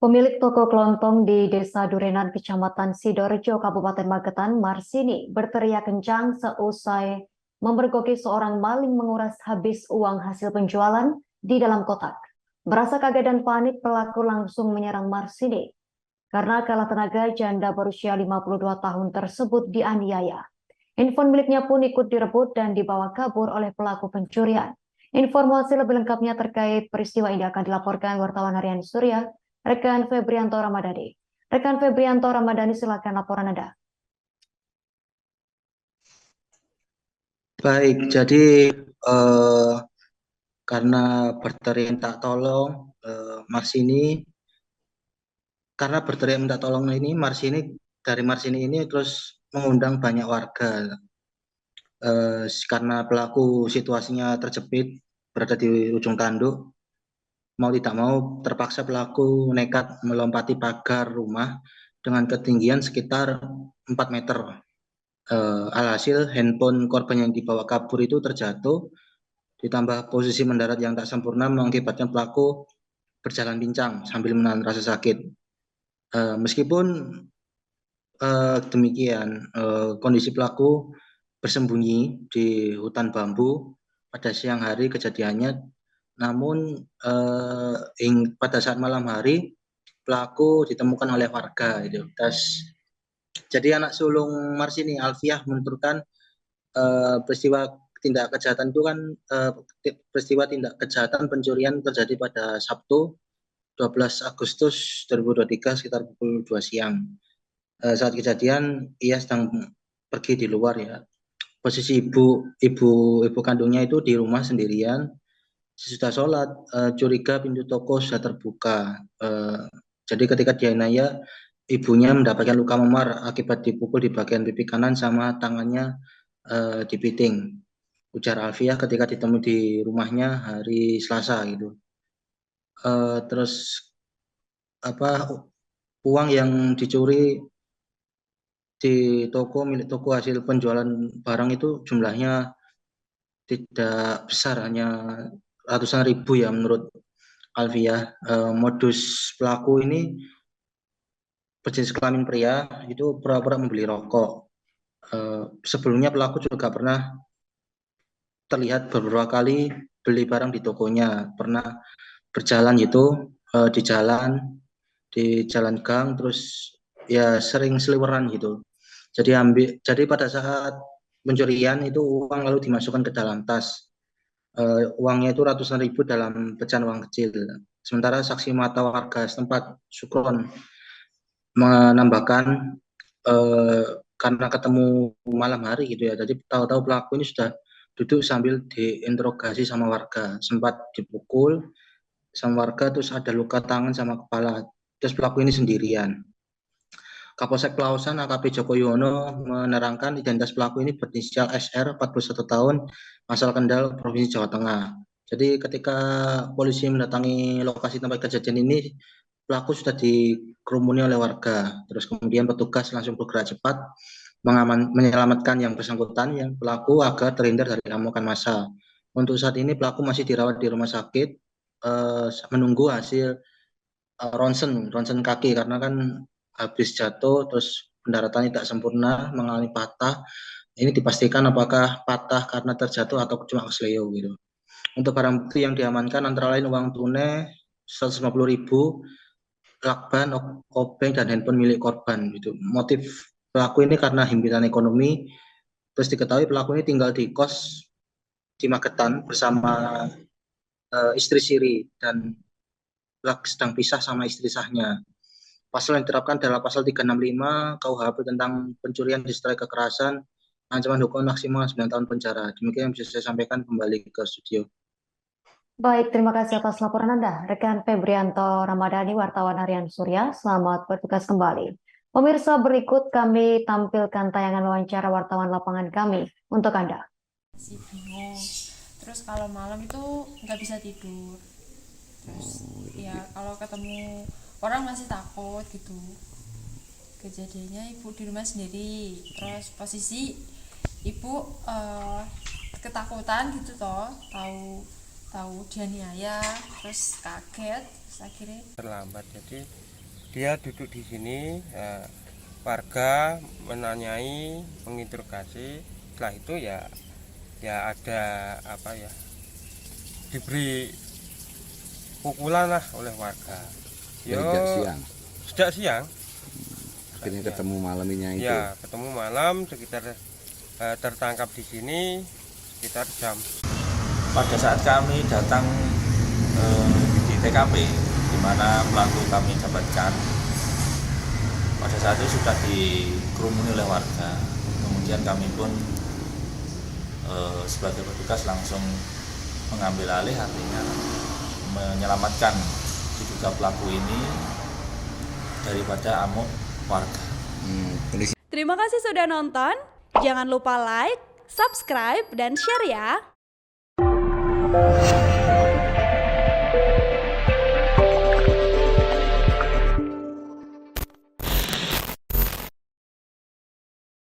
Pemilik toko kelontong di Desa Durenan, Kecamatan Sidoarjo, Kabupaten Magetan, Marsini, berteriak kencang seusai memergoki seorang maling menguras habis uang hasil penjualan di dalam kotak. Merasa kaget dan panik, pelaku langsung menyerang Marsini. Karena kalah tenaga, janda berusia 52 tahun tersebut dianiaya. Handphone miliknya pun ikut direbut dan dibawa kabur oleh pelaku pencurian. Informasi lebih lengkapnya terkait peristiwa ini akan dilaporkan wartawan harian Surya, rekan Febrianto Ramadhani. Rekan Febrianto Ramadhani, silakan laporan Anda. Baik, jadi karena berteriak minta tolong, Marsini, karena berteriak minta tolong ini, dari Marsini ini terus mengundang banyak warga. Karena pelaku situasinya terjepit, berada di ujung tanduk, mau tidak mau terpaksa pelaku nekat melompati pagar rumah dengan ketinggian sekitar 4 meter. Alhasil handphone korban yang dibawa kabur itu terjatuh, ditambah posisi mendarat yang tak sempurna mengakibatkan pelaku berjalan pincang sambil menahan rasa sakit. Meskipun demikian, kondisi pelaku bersembunyi di hutan bambu pada siang hari kejadiannya, namun pada saat malam hari pelaku ditemukan oleh warga. Jadi anak sulung Marsini, Alfiah, menuturkan peristiwa tindak kejahatan itu kan peristiwa tindak kejahatan pencurian terjadi pada Sabtu 12 Agustus 2023 sekitar pukul 2 siang. Saat kejadian ia sedang pergi di luar ya. Posisi ibu kandungnya itu di rumah sendirian. Sesudah sholat, curiga pintu toko sudah terbuka. Jadi ketika dianiaya, ibunya mendapatkan luka memar akibat dipukul di bagian pipi kanan sama tangannya dipiting. Ujar Alfiah ketika ditemui di rumahnya hari Selasa gitu. Terus uang yang dicuri di milik toko hasil penjualan barang itu jumlahnya tidak besar, hanya ratusan ribu ya menurut Alfiah. Modus pelaku ini berjenis kelamin pria, itu pura-pura membeli rokok. Sebelumnya pelaku juga pernah terlihat beberapa kali beli barang di tokonya, pernah berjalan gitu di jalan gang, terus ya sering seliweran gitu. Jadi pada saat pencurian itu uang lalu dimasukkan ke dalam tas. Uangnya itu ratusan ribu dalam pecahan uang kecil. Sementara saksi mata warga setempat, Sukron, menambahkan karena ketemu malam hari gitu ya, jadi tahu-tahu pelaku ini sudah duduk sambil diinterogasi sama warga, sempat dipukul sama warga, terus ada luka tangan sama kepala, terus pelaku ini sendirian. Kapolsek Pelausan AKP Joko Yuwono menerangkan identitas pelaku ini berinisial SR, 41 tahun, asal Kendal, Provinsi Jawa Tengah. Jadi ketika polisi mendatangi lokasi tempat kejadian ini, pelaku sudah dikerumuni oleh warga. Terus kemudian petugas langsung bergerak cepat menyelamatkan yang bersangkutan, yang pelaku, agar terhindar dari amukan massa. Untuk saat ini pelaku masih dirawat di rumah sakit menunggu hasil ronsen kaki, karena kan habis jatuh terus pendaratannya tak sempurna, mengalami patah. Ini dipastikan apakah patah karena terjatuh atau cuma kesleo gitu. Untuk barang bukti yang diamankan antara lain uang tunai 150.000, lakban, obeng, dan handphone milik korban gitu. Motif pelaku ini karena himpitan ekonomi. Terus diketahui pelaku ini tinggal di kos di Magetan bersama istri siri, dan sedang pisah sama istri sahnya. Pasal yang diterapkan adalah pasal 365 KUHP tentang pencurian disertai kekerasan, ancaman hukuman maksimal 9 tahun penjara. Demikian yang bisa saya sampaikan, kembali ke studio. Baik, terima kasih atas laporan Anda, rekan Febrianto Ramadhani, wartawan harian Surya. Selamat bertugas kembali. Pemirsa, berikut kami tampilkan tayangan wawancara wartawan lapangan kami untuk Anda. Masih bingung, terus kalau malam itu nggak bisa tidur, terus ya kalau ketemu orang masih takut gitu. Kejadiannya ibu di rumah sendiri, terus posisi ibu ketakutan gitu toh, tahu dianiaya, terus kaget, terus akhirnya terlambat. Jadi dia duduk di sini, warga menanyai, menginterogasi. Setelah itu ya ada apa ya, diberi pukulan lah oleh warga. Sejak siang. Akhirnya ketemu malamnya itu. Ya, ketemu malam sekitar tertangkap di sini sekitar jam. Pada saat kami datang di TKP, di mana pelaku kami dapatkan, pada saat itu sudah dikerumuni oleh warga. Kemudian kami pun sebagai petugas langsung mengambil alih, artinya menyelamatkan diduga pelaku ini daripada amuk warga. Terima kasih sudah nonton. Jangan lupa like, subscribe, dan share ya.